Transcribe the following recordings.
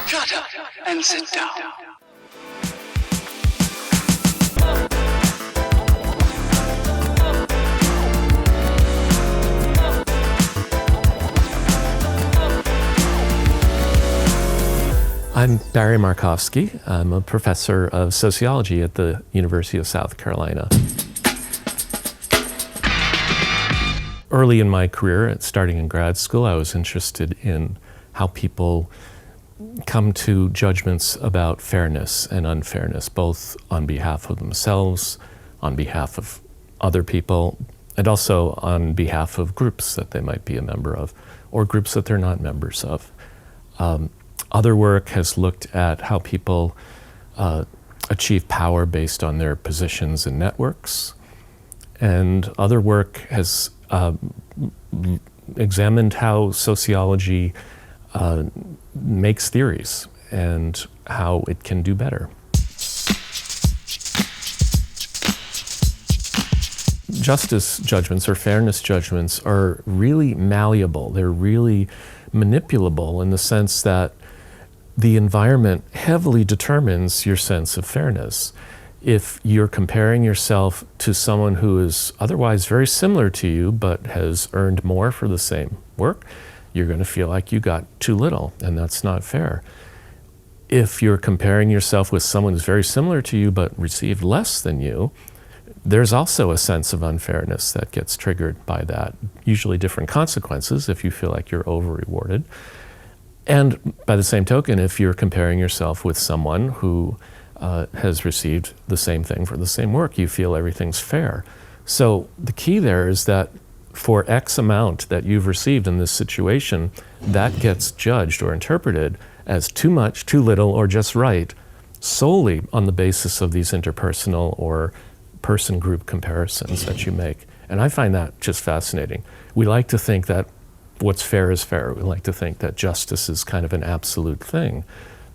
Shut up and sit down. I'm Barry Markovsky. I'm a professor of sociology at the University of South Carolina. Early in my career, starting in grad school, I was interested in how people come to judgments about fairness and unfairness, both on behalf of themselves, on behalf of other people, and also on behalf of groups that they might be a member of, or groups that they're not members of. Other work has looked at how people achieve power based on their positions in networks, and other work has examined how sociology makes theories and how it can do better. Justice judgments or fairness judgments are really malleable. They're really manipulable in the sense that the environment heavily determines your sense of fairness. If you're comparing yourself to someone who is otherwise very similar to you but has earned more for the same work, you're going to feel like you got too little, and that's not fair. If you're comparing yourself with someone who's very similar to you but received less than you, there's also a sense of unfairness that gets triggered by that, usually different consequences if you feel like you're over-rewarded. And by the same token, if you're comparing yourself with someone who has received the same thing for the same work, you feel everything's fair. So the key there is that for X amount that you've received in this situation, that gets judged or interpreted as too much, too little, or just right, solely on the basis of these interpersonal or person group comparisons that you make. And I find that just fascinating. We like to think that what's fair is fair. We like to think that justice is kind of an absolute thing,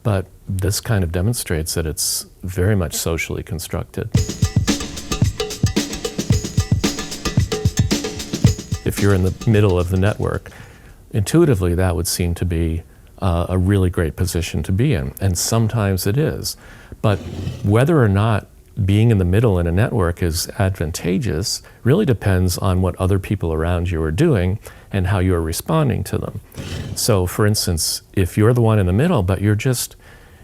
but this kind of demonstrates that it's very much socially constructed. If you're in the middle of the network, intuitively that would seem to be a really great position to be in, and sometimes it is. But whether or not being in the middle in a network is advantageous really depends on what other people around you are doing and how you're responding to them. So for instance, if you're the one in the middle, but you're just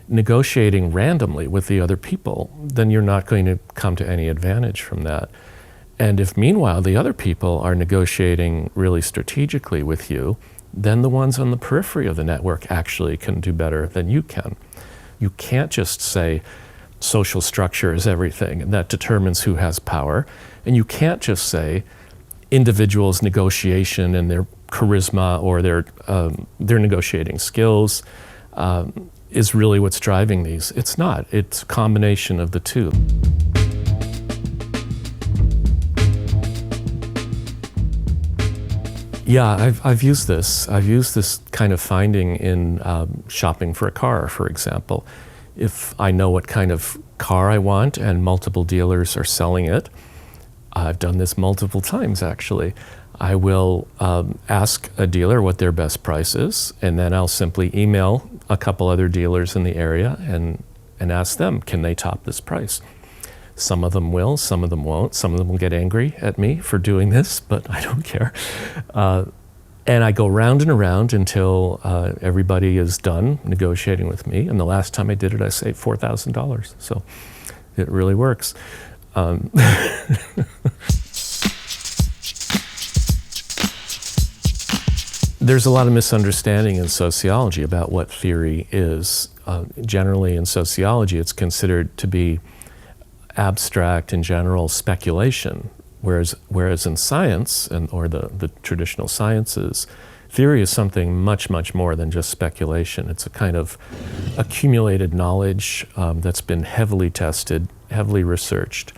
negotiating randomly with the other people, then you're not going to come to any advantage from that. And if meanwhile the other people are negotiating really strategically with you, then the ones on the periphery of the network actually can do better than you can. You can't just say social structure is everything and that determines who has power. And you can't just say individuals' negotiation and their charisma or their negotiating skills is really what's driving these. It's not. It's a combination of the two. Yeah, I've used this. I've used this kind of finding in shopping for a car, for example. If I know what kind of car I want and multiple dealers are selling it, I've done this multiple times actually. I will ask a dealer what their best price is, and then I'll simply email a couple other dealers in the area and ask them, can they top this price? Some of them will, some of them won't. Some of them will get angry at me for doing this, but I don't care. And I go round and around until everybody is done negotiating with me. And the last time I did it, I saved $4,000. So it really works. There's a lot of misunderstanding in sociology about what theory is. Generally in sociology, it's considered to be abstract and general speculation, whereas in science or the traditional sciences, theory is something much, much more than just speculation. It's a kind of accumulated knowledge that's been heavily tested, heavily researched.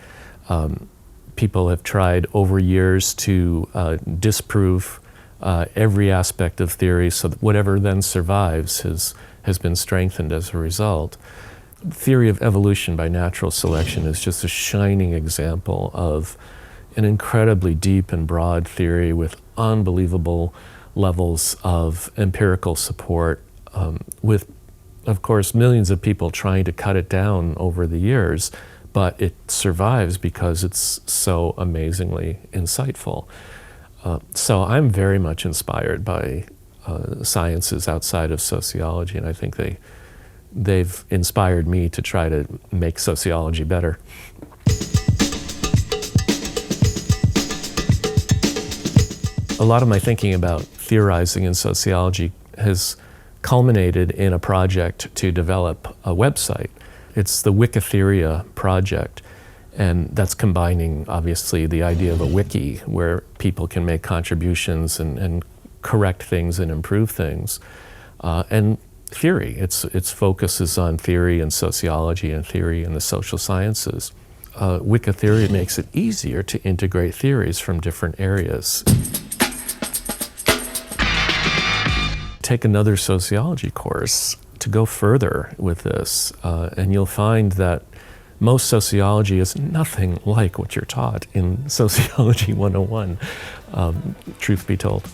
People have tried over years to disprove every aspect of theory, so that whatever then survives has been strengthened as a result. Theory of evolution by natural selection is just a shining example of an incredibly deep and broad theory with unbelievable levels of empirical support, with of course, millions of people trying to cut it down over the years, but it survives because it's so amazingly insightful. So I'm very much inspired by sciences outside of sociology, and I think they've inspired me to try to make sociology better. A lot of my thinking about theorizing in sociology has culminated in a project to develop a website. It's the Wikitheoria project, and that's combining, obviously, the idea of a wiki where people can make contributions and correct things and improve things, and theory. Its focus is on theory and sociology and theory and the social sciences. Wikitheoria makes it easier to integrate theories from different areas. Take another sociology course to go further with this, and you'll find that most sociology is nothing like what you're taught in Sociology 101, truth be told.